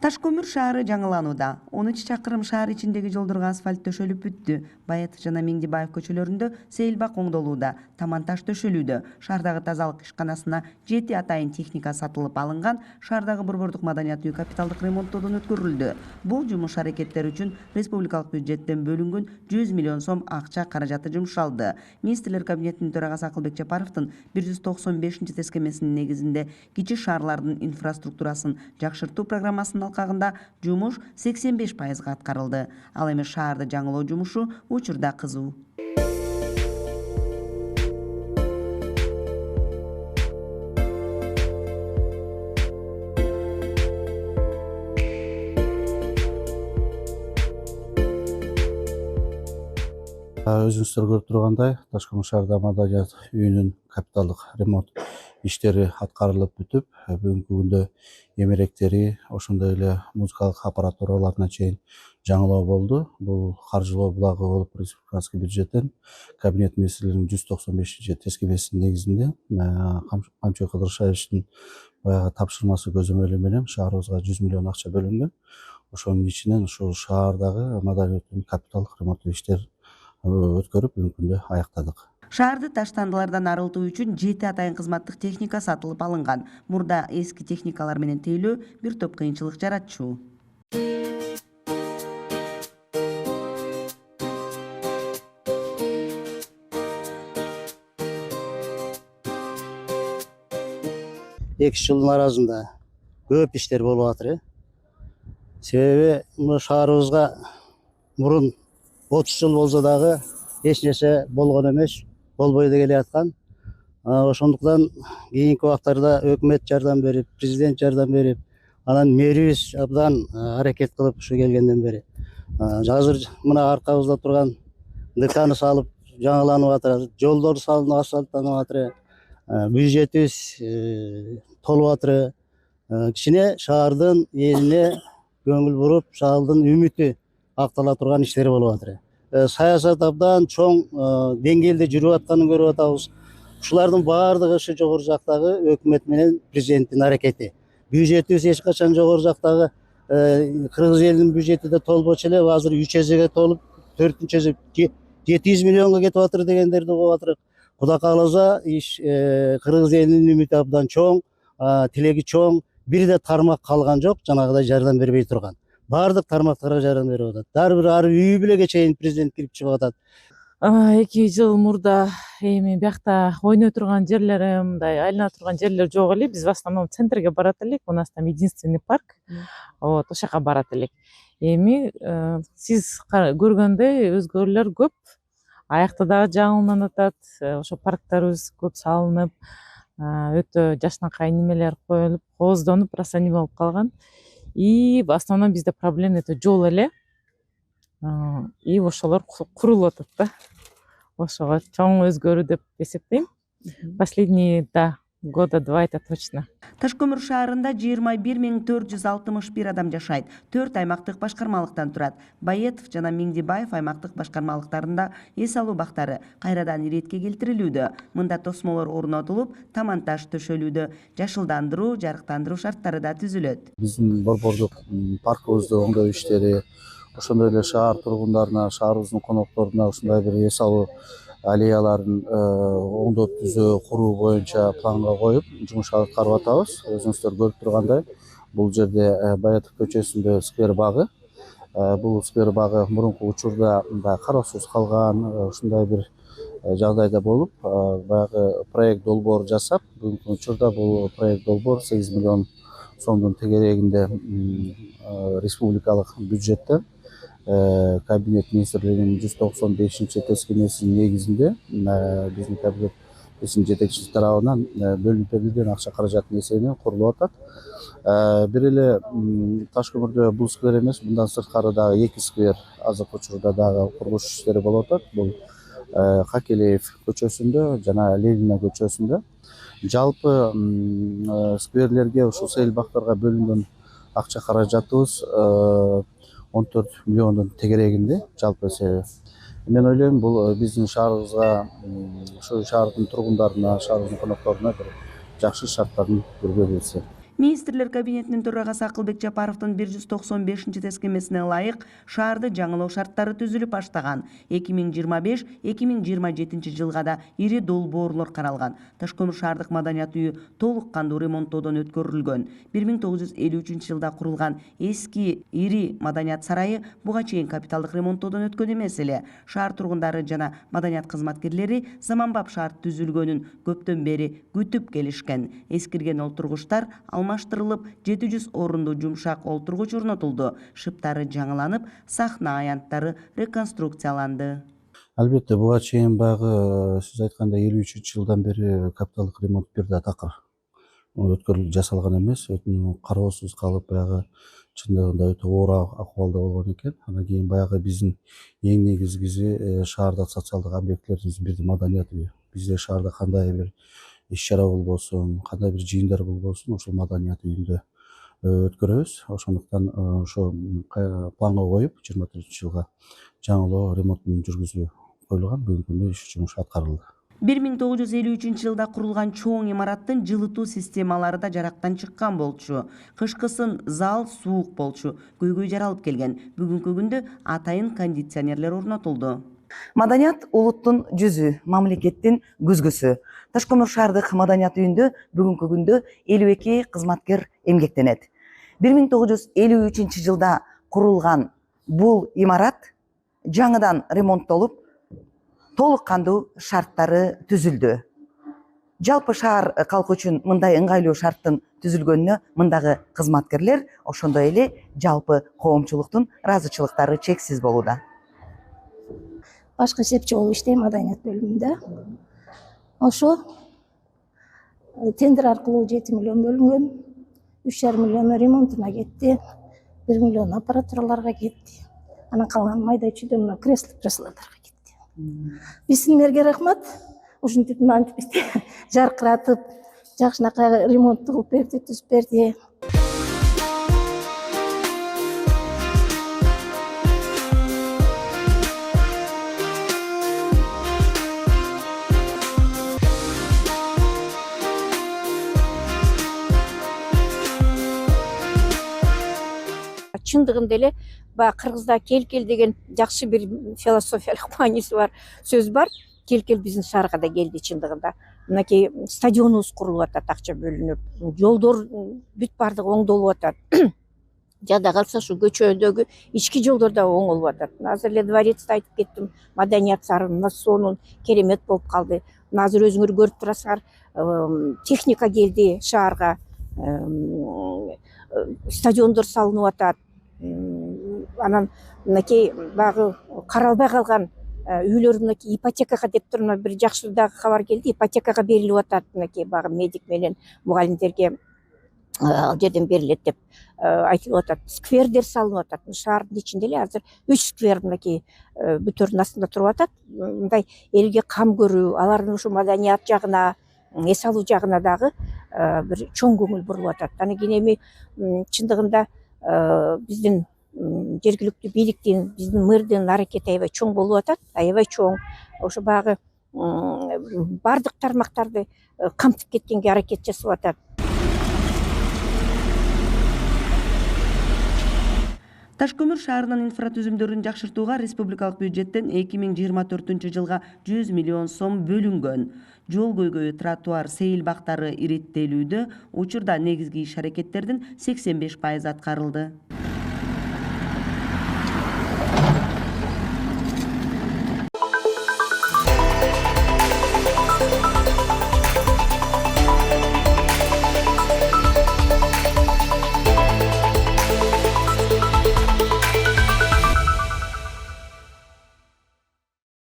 Таш көмүр шаары жаңыланууда. 13 чакырым шаар ичиндеги жолдорго асфальт төшөлүп бүттү. Баятов жана Меңдибаев көчөлөрүндө сейилбак оңдолууда, таман-таш төшөлүүдө. Шаардагы тазалык ишканасына 7 атайын техника сатылып алынган, шаардагы борбордук маданият үй капиталдык ремонттоодон өткөрүлдү. Бул жумуш аракеттери үчүн республикалык бюджеттен бөлүнгөн 100 миллион сом акча каражаты жумшалды. Министрлер кабинетинин төрагасы Акылбек Жапаровдун 195-тескемесинин негизинде кичи шаарлардын инфраструктурасын жакшыртуу программасынын алкагында жумуш 85% аткарылды. Ал эми шаарды жаңылоо жумушу учурда кызуу. Өзүңүздөр көрүп тургандай, Ташкент шаарда маданият үйүнүн капиталдык ремонт иштери аткарылып бүтүп, бүгүнкү күндө эмеректери, ошондой эле музыкалык аппаратураларына чейин жаңылоо болду. Бул каржылоо булагы болуп республиканский бюджеттен кабинет министрлеринин 195-тескемесинин негизинде Камчыбек Кыдыршаевичтин баягы тапшырмасы көзөмөлү менен шаарыбызга 100 миллион акча бөлүнгөн. Ошонун ичинен ушул шаардагы маданияттын капиталдык ремонттуу иштер өткөрүп бүгүнкү күндө аяктадык. Шаарды таштандылардан арылтуу үчүн 7 атайын кызматтык техника сатылып алынган. Мурда эски техникалар менен тейлөө бир топ кыйынчылык жаратчу. Эки жылдын арасында көп иштер болуп атыр. Себеби мына шаарыбызга мурун 30 жыл болсо дагы эч нерсе болгон эмес, болбой да келе аткан. Ошондуктан кийинки убактарда өкмөт жардам берип, президент жардам берип, анан мэрибиз абдан аракет кылып ушу келгенден бери. Азыр мына аркабызда турган ДКны салып жаңыланып атат, жолдор салынып асфальттанып атыр. Бюджетибиз толуп атыр. Кичине шаардын элине көңүл буруп, шаардын үмүтү актала турган иштер болуп атыр. Саясат абдан чоң деңгээлде жүрүп атканын көрүп атабыз. Ушулардын баардыгы ушу жогору жактагы өкмөт менен президенттин аракети. Бюджетибиз эч качан жогору жактагы кыргыз элинин бюджети да толбочу эле, азыр 3 эсеге толуп, 4-эсе 700 миллионго кетип атыр дегендерди угуп атырык. Кудай кааласа, кыргыз элинин үмүтү абдан чоң, тилеги чоң, бир да тармак калган жок, жанагыдай жардам бербей турган. Бардык тармактарга жардам берип атат. Ар бир үй бүлөгө чейин президент кирип чыгып атат. 2 жыл мурда эми биякта ойной турган жерлер, мындай айлана турган жерлер жок эле. Биз в основном центрге барат элек. У нас там единственный парк. Вот, ошол жака барат элек. Эми сиз көргөндөй өзгөрүүлөр көп. Аякта дагы жаңыланып атат. Ошо парктарыбыз көп салынып, өтө жашынакай немелер коюлуп, кооздонуп, просто неме болуп калган. И в основном бизде проблема это жол эле. И ошолор курулуп атат да. Ошого чоң өзгөрүү деп эсептейм. Последние года 2 это точно. Ташкөмүр шаарында 21461 адам жашайт. 4 аймактык башкармалыктан турат. Баятов жана Меңдибаев аймактык башкармалыктарында эс алуу бактары кайрадан иретке келтирилүүдө. Мында тосмолор орнотулуп, таман-таш төшөлүүдө, жашылдандыруу, жарыктандыруу шарттары да түзүлөт. Биздин борбордук паркыбызды оңдоо иштери, ошондой эле шаар тургундарына, шаарыбыздын конокторуна ушундай бир эс алуу аллеяларын оңдоп түзөө, куруу боюнча планга коюп жумуш аткарып атабыз. Өзүңүздөр көрүп тургандай, бул жерде Баятов көчөсүндө сквер багы. Бул сквер багы мурунку учурда кароосуз калган, ушундай бир жагдайда болуп, баягы проект долбоор жасап, бүгүнкү учурда бул проект долбоор 8 миллион сомдун тегерегинде республикалык бюджеттен кабинет министрлигинин 195-тескемесинин негизинде биздин кабинеттин жетекчиси тарабынан бөлүнүп берилген акча каражаттын эсебинен курулуп атат. Бир эле Ташкөмүрдө бул сквер эмес, мындан сырткары дагы 2 сквер азыркы учурда дагы курулуш иштери болуп атат. Бул Хакелеев көчөсүндө жана Ленина көчөсүндө. Жалпы скверлерге, ушул сейилбактарга бөлүнгөн акча каражатыбыз 14 миллиондун тегерегинде жалпы эсеби. Мен ойлойм, бул биздин шаарыбызга, ошол шаардын тургундарына, шаарыбыздын конокторуна бир жакшы шарттардын көргө берсе. Министрлер кабинетинин төрагасы Акылбек Жапаровдун 195 тескемесине ылайык шаарды жаңылоо шарттары түзүлүп баштаган. 2025-2027 жылга да ири долбоорлор каралган. Таш-көмүр шаардык маданият үйү толук кандуу ремонттоодон өткөрүлгөн. 1953 жылда курулган эски ири маданият сарайы буга чейин капиталдык ремонттоодон өткөн эмес эле. Шаар тургундары жана маданият кызматкерлери заманбап шаар түзүлгөнүн көптөн бери күтүп келишкен. Эскирген олтургучтар алмаштырылып, 700 орунду жумшак олтургуч орнотулду. Шыптары жаңыланып, сахна аянттары реконструкцияланды. Албетте, буга чейин баягы сиз айткандай 53 жылдан бери капиталдык ремонт бир да такыр өткөрүлүп жасалган эмес. Кароосуз калып, баягы чындыгында өтө оор акыбалда болгон экен. Андан кийин баягы биздин эң негизгиси шаардык социалдык объектилерибиздин бири маданият үйү. Бизде шаарда кандай бир иш-чара болбосун, кандай бир жыйындар болбосун, ошол маданият үйүндө өткөрөбүз. Ошондуктан ошо планга коюп 24-жылга жаңылоо ремонтун жүргүзүү коюлган. Бүгүнкү күндө иш жумушу аткарылды. 1953 жылда курулган чоң имараттын жылытуу системалары да жарактан чыккан болчу. Кышкысын зал суук болчу, көйгөй жаралып келген. Бүгүнкү күндө атайын кондиционерлер орнотулду. Маданият улуттун жүзү, мамлекеттин күзгүсү. Таш-көмүр шаардык маданият үйүндө бүгүнкү күндө 52 кызматкер эмгектенет. 1953 жылда курулган бул имарат жаңыдан ремонттолуп, толук кандуу шарттары түзүлдү. Жалпы шаар калкы үчүн мындай ыңгайлуу шарттын түзүлгөнүнө мындагы кызматкерлер, ошондой эле жалпы коомчулуктун ыраазычылыктары чексиз болууда. Башкы эсепчи болуп иштейм маданият бөлүмүндө. Ошо тендер аркылуу 7 миллион бөлүнгөн, 3,5 миллион ремонтуна кетти, 1 миллион аппаратураларга кетти. Анан калган майда чүйдө мына кресло-креслолорго кетти. Биздин мэрге рахмат, ушинтип мынтип бизди жаркыратып, жакшынакай ремонт кылып берди, түзүп берди. Чындыгында эле баягы кыргызда келкел деген жакшы бир философиялык мааниси бар сөз бар. Келкел биздин шаарга да келди чындыгында. Мынакей стадионубуз курулуп атат, акча бөлүнүп, жолдор бүт бардыгы оңдолуп атат. Жада калса ушу көчөдөгү ички жолдор да оңолуп атат. Азыр эле дворецти айтып кеттим, маданият сарайынын сонун керемет болуп калды. Азыр өзүңөр көрүп турасыңар, техника келди шаарга, стадиондор салынып атат. Анан мынакей багы каралбай калган үйлөр мынакей ипотекага деп туруп бир жакшы дагы кабар келди. Ипотекага берилип атат, мынакей багы медик менен мугалимдерге ал жерден берилет деп айтылып атат. Сквердер салынып атат. Шаардын ичинде эле азыр 3 сквер мынакей бүтөрдүн астында туруп атат. Мындай элге кам көрүү, алардын ушу маданият жагына, эс алуу жагына дагы бир чоң көңүл бурулуп атат. Анан кийин эми чындыгында биздин жергиликтүү бийликтин, биздин мэрдин аракети аябай чоң болуп атат, аябай чоң. Ошо багы бардык тармактарды камтып кеткенге аракет жасап атат. Таш-көмүр шаарынын инфратүзүмдөрүн жакшыртууга республикалык бюджеттен 2024 жылга 100 миллион сом бөлүнгөн. Жол көйгөйү, тротуар, сейил бактары иреттелүүдө, учурда негизги иш-аракеттердин 85% аткарылды.